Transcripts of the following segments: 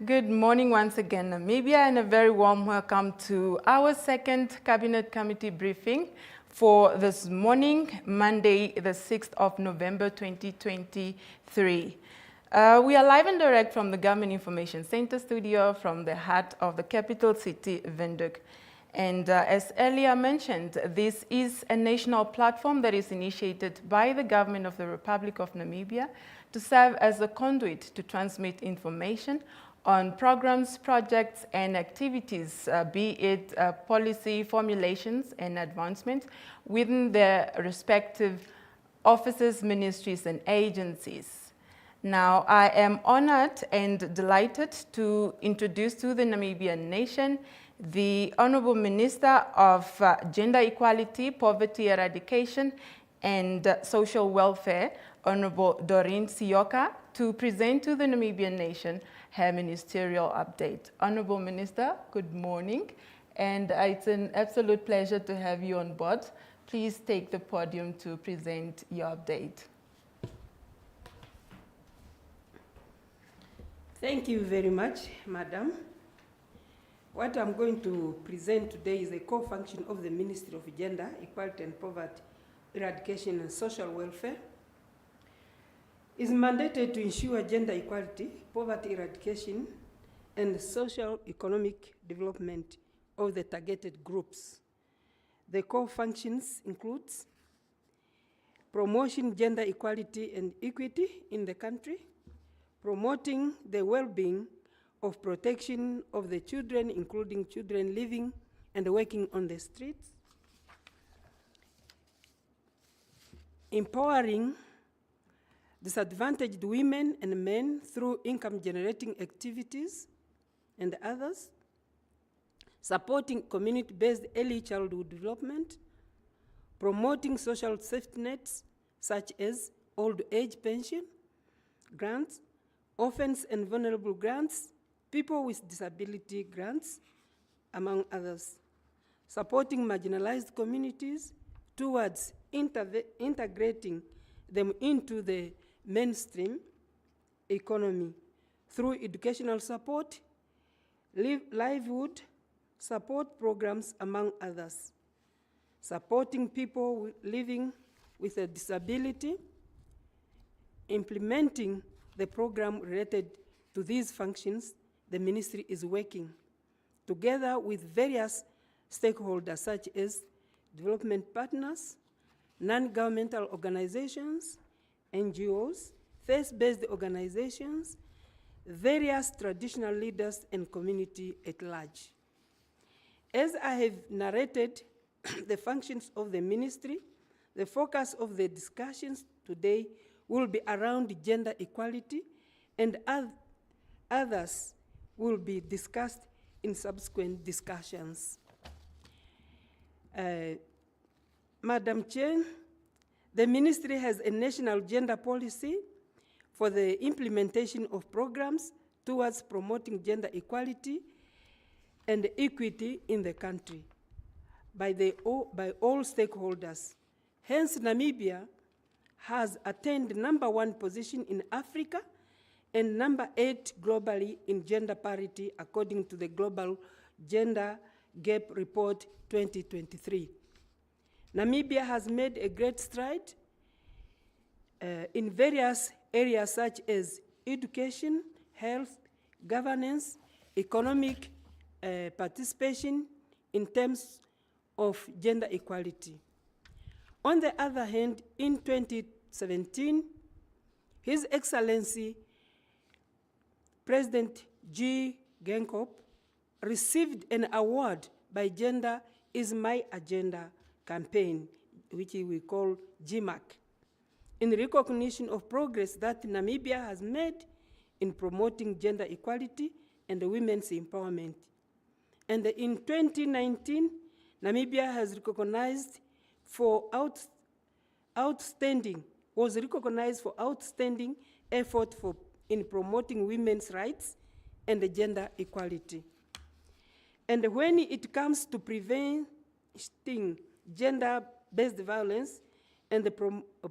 Good morning once again, Namibia, and a very warm welcome to our second Cabinet Committee briefing for this morning, Monday, the 6th of November, 2023. We are live and direct from the Government Information Center studio from the heart of the capital city, Windhoek. And as earlier mentioned, this is a national platform that is initiated by the Government of the Republic of Namibia to serve as a conduit to transmit information on programs, projects, and activities, be it policy formulations and advancements within their respective offices, ministries, and agencies. Now, I am honored and delighted to introduce to the Namibian nation the Honorable Minister of Gender Equality, Poverty Eradication, and Social Welfare, Honorable Doreen Sioka, to present to the Namibian nation her ministerial update. Honorable Minister, good morning, and it's an absolute pleasure to have you on board. Please take the podium to present your update. Thank you very much, Madam. What I'm going to present today is a core function of the Ministry of Gender, Equality and Poverty Eradication and Social Welfare. Is mandated to ensure gender equality, poverty eradication, and social economic development of the targeted groups. The core functions includes promoting gender equality and equity in the country, promoting the well-being of protection of the children, including children living and working on the streets, empowering disadvantaged women and men through income-generating activities and others, supporting community-based early childhood development, promoting social safety nets such as old age pension, grants, orphans and vulnerable grants, people with disability grants, among others, supporting marginalized communities towards integrating them into the mainstream economy through educational support, livelihood support programs, among others, supporting people living with a disability, implementing the program related to these functions. The ministry is working together with various stakeholders such as development partners, non-governmental organizations, NGOs, faith-based organizations, various traditional leaders, and community at large. As I have narrated the functions of the ministry, the focus of the discussions today will be around gender equality, and others will be discussed in subsequent discussions. Madam Chair, the ministry has a national gender policy for the implementation of programs towards promoting gender equality and equity in the country by all stakeholders. Hence, Namibia has attained #1 position in Africa and #8 globally in gender parity according to the Global Gender Gap Report 2023. Namibia has made a great stride in various areas such as education, health, governance, economic participation in terms of gender equality. On the other hand, in 2017, His Excellency President G. Genkop received an award by Gender is My Agenda campaign, which we call GMAC, in recognition of progress that Namibia has made in promoting gender equality and women's empowerment. And in 2019, Namibia has recognized for outstanding effort in promoting women's rights and gender equality. And when it comes to preventing gender-based violence and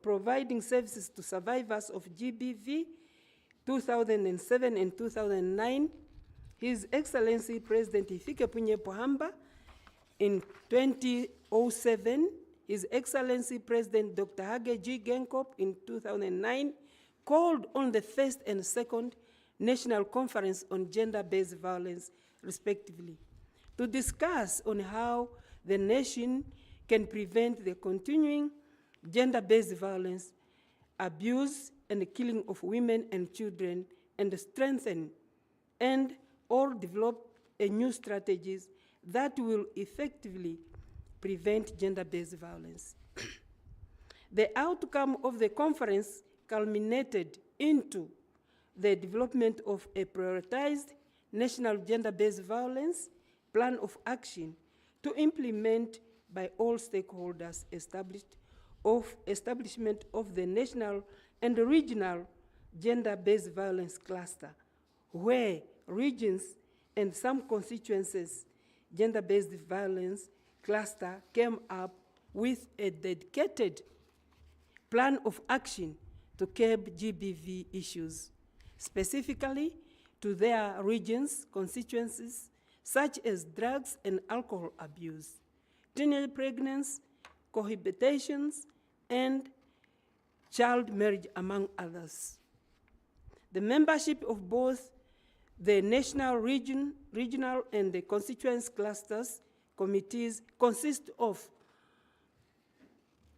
providing services to survivors of GBV 2007 and 2009, His Excellency President Hifikepunye Pohamba in 2007, His Excellency President Dr. Hage G. Geingob in 2009 called on the first and second National Conference on Gender-Based Violence, respectively, to discuss on how the nation can prevent the continuing gender-based violence, abuse, and the killing of women and children, and strengthen and or develop a new strategies that will effectively prevent gender-based violence. The outcome of the conference culminated into the development of a prioritized national gender-based violence plan of action to implement by all stakeholders establishment of the national and regional gender-based violence cluster, where regions and some constituencies gender-based violence cluster came up with a dedicated plan of action to curb GBV issues, specifically to their regions, constituencies, such as drugs and alcohol abuse, teenage pregnancy, cohabitations, and child marriage, among others. The membership of both the national, regional, and the constituency clusters committees consist of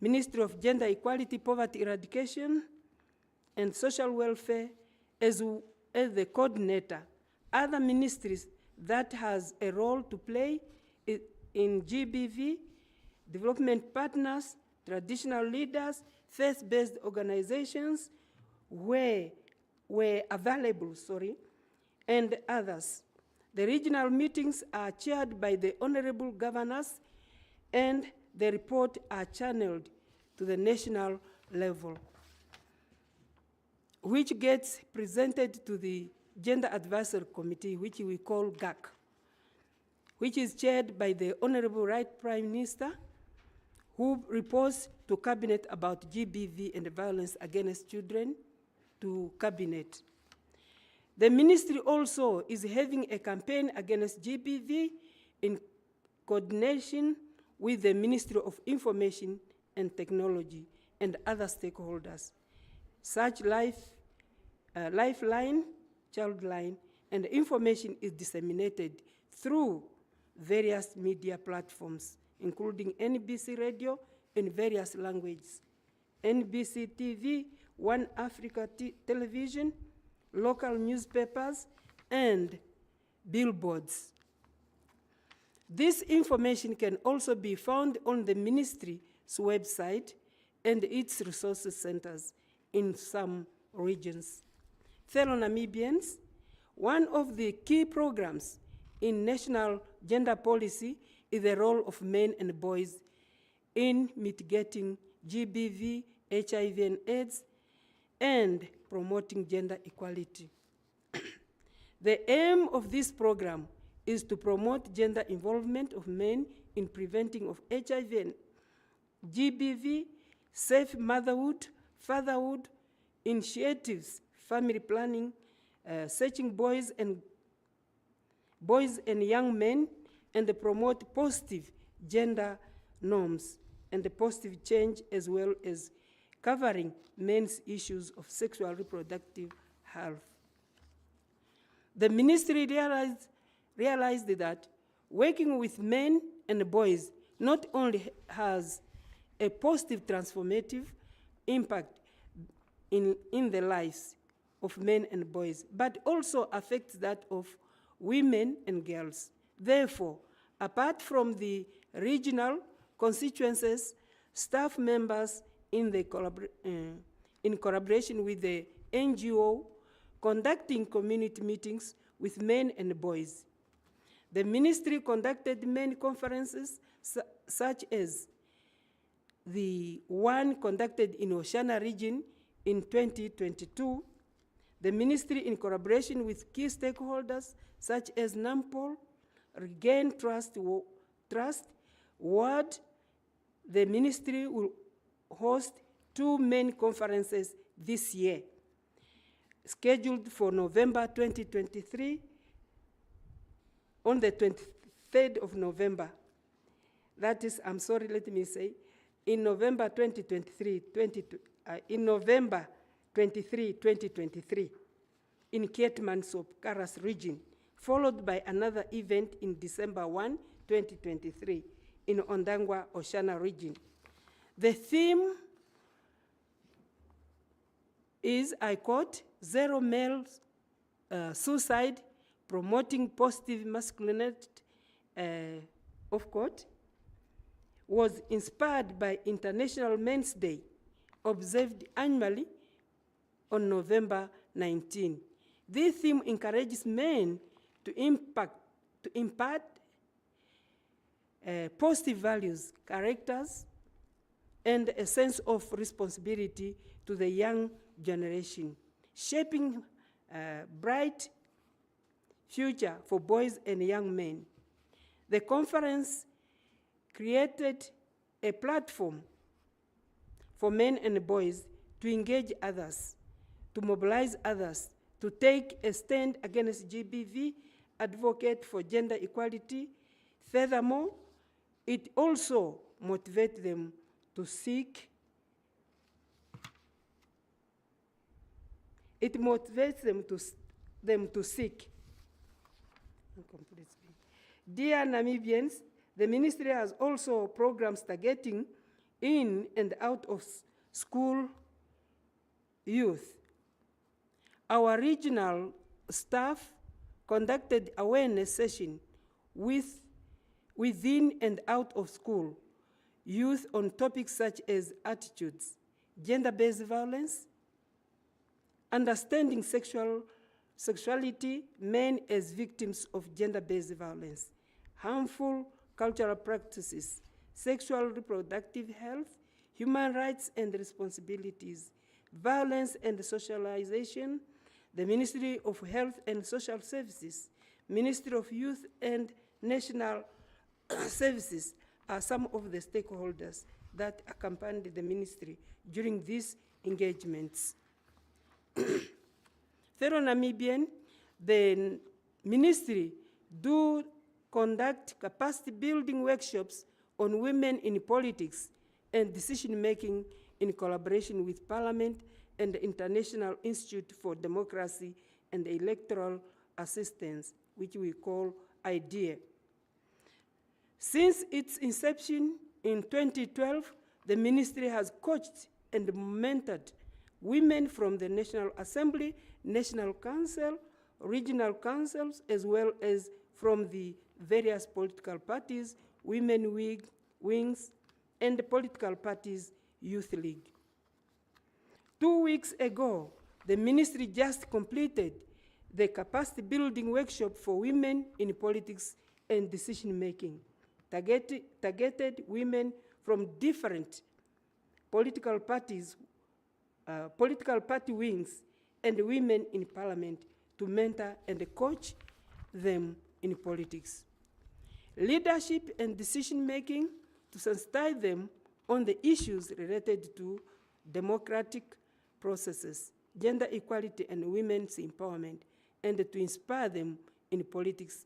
Ministry of Gender Equality, Poverty Eradication, and Social Welfare, as the coordinator. Other ministries that has a role to play in GBV, development partners, traditional leaders, faith-based organizations were available, and others. The regional meetings are chaired by the honorable governors, and the report are channeled to the national level, which gets presented to the Gender Advisory Committee, which we call GAC, which is chaired by the Honorable Right Prime Minister, who reports to Cabinet about GBV and violence against children to Cabinet. The ministry also is having a campaign against GBV in coordination with the Ministry of Information and Technology and other stakeholders, such Lifeline, Childline, and information is disseminated through various media platforms, including NBC Radio in various languages, NBC TV, One Africa Television, local newspapers, and billboards. This information can also be found on the ministry's website and its resources centers in some regions. Fellow Namibians, one of the key programs in national gender policy is the role of men and boys in mitigating GBV, HIV and AIDS, and promoting gender equality. The aim of this program is to promote gender involvement of men in preventing of HIV and GBV, safe motherhood, fatherhood, initiatives, family planning, searching boys and young men, and promote positive gender norms and the positive change, as well as covering men's issues of sexual reproductive health. The ministry realized that working with men and boys not only has a positive transformative impact in the lives of men and boys, but also affects that of women and girls. Therefore, apart from the regional constituencies, staff members in collaboration with the NGO conducting community meetings with men and boys. The ministry conducted many conferences, such as the one conducted in Oceania region in 2022. The ministry, in collaboration with key stakeholders such as NAMPOL, Regain Trust, Ward, the ministry will host 2 main conferences this year, scheduled for November 2023 on the 23rd of November. That is, I'm sorry, let me say, in November 2023, in November 23, 2023, in Keetmansop, Karas region, followed by another event in December 1, 2023, in Ondangwa, Oshana region. The theme is, I quote, "Zero male suicide, promoting positive masculinity," of quote, was inspired by International Men's Day, observed annually on November 19. This theme encourages men to impart positive values, characters, and a sense of responsibility to the young generation, shaping a bright future for boys and young men. The conference created a platform for men and boys to engage others, to mobilize others, to take a stand against GBV, advocate for gender equality. Furthermore, it also motivates them to seek. It motivates them to seek. Dear Namibians, the ministry has also programs targeting in and out of school youth. Our regional staff conducted awareness session within and out of school youth on topics such as attitudes, gender-based violence, understanding sexuality, men as victims of gender-based violence, harmful cultural practices, sexual reproductive health, human rights and responsibilities, violence and socialization. The Ministry of Health and Social Services, Ministry of Youth and National Services are some of the stakeholders that accompanied the ministry during these engagements. Fellow Namibian, the ministry do conduct capacity building workshops on women in politics and decision-making in collaboration with Parliament and the International Institute for Democracy and Electoral Assistance, which we call IDEA. Since its inception in 2012, the ministry has coached and mentored women from the National Assembly, National Council, regional councils, as well as from the various political parties, women wings, and the political parties' youth league. 2 weeks ago, the ministry just completed the capacity building workshop for women in politics and decision-making, targeted women from different political parties, political party wings, and women in parliament to mentor and coach them in politics. Leadership and decision-making to sensitize them on the issues related to democratic processes, gender equality and women's empowerment, and to inspire them in politics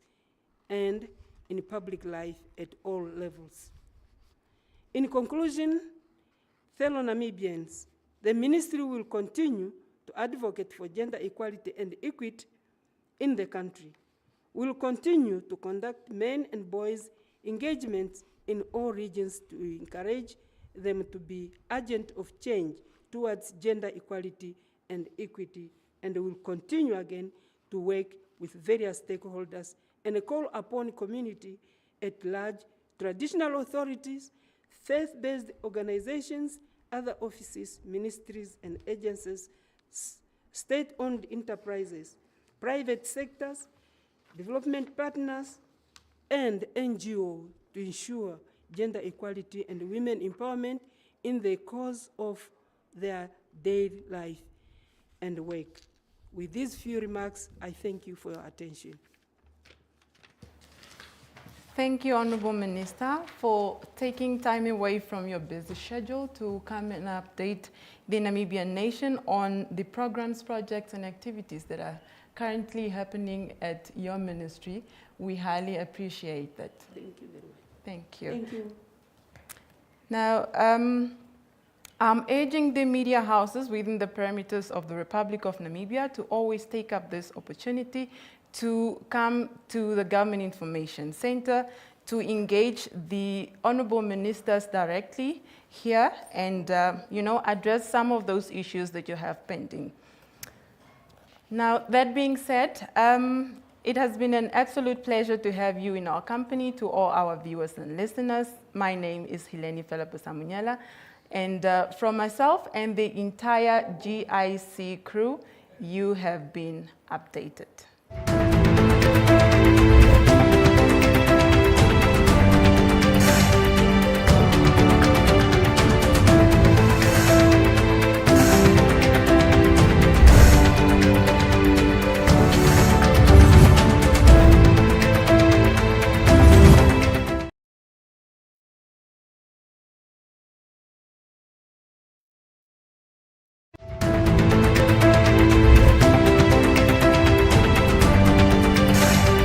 and in public life at all levels. In conclusion, fellow Namibians, the ministry will continue to advocate for gender equality and equity in the country. We will continue to conduct men and boys engagements in all regions to encourage them to be agents of change towards gender equality and equity, and will continue again to work with various stakeholders and call upon community at large, traditional authorities, faith-based organizations, other offices, ministries and agencies, state-owned enterprises, private sectors, development partners, and NGO to ensure gender equality and women empowerment in the course of their daily life and work. With these few remarks, I thank you for your attention. Thank you, Honourable Minister, for taking time away from your busy schedule to come and update the Namibian nation on the programs, projects and activities that are currently happening at your ministry. We highly appreciate that. Thank you very much. Thank you. Thank you. Now, I'm urging the media houses within the parameters of the Republic of Namibia to always take up this opportunity to come to the Government Information Center to engage the honorable ministers directly here and, address some of those issues that you have pending. Now, that being said, it has been an absolute pleasure to have you in our company. To all our viewers and listeners, my name is Hileni Felapusamunyala, and from myself and the entire GIC crew, you have been updated.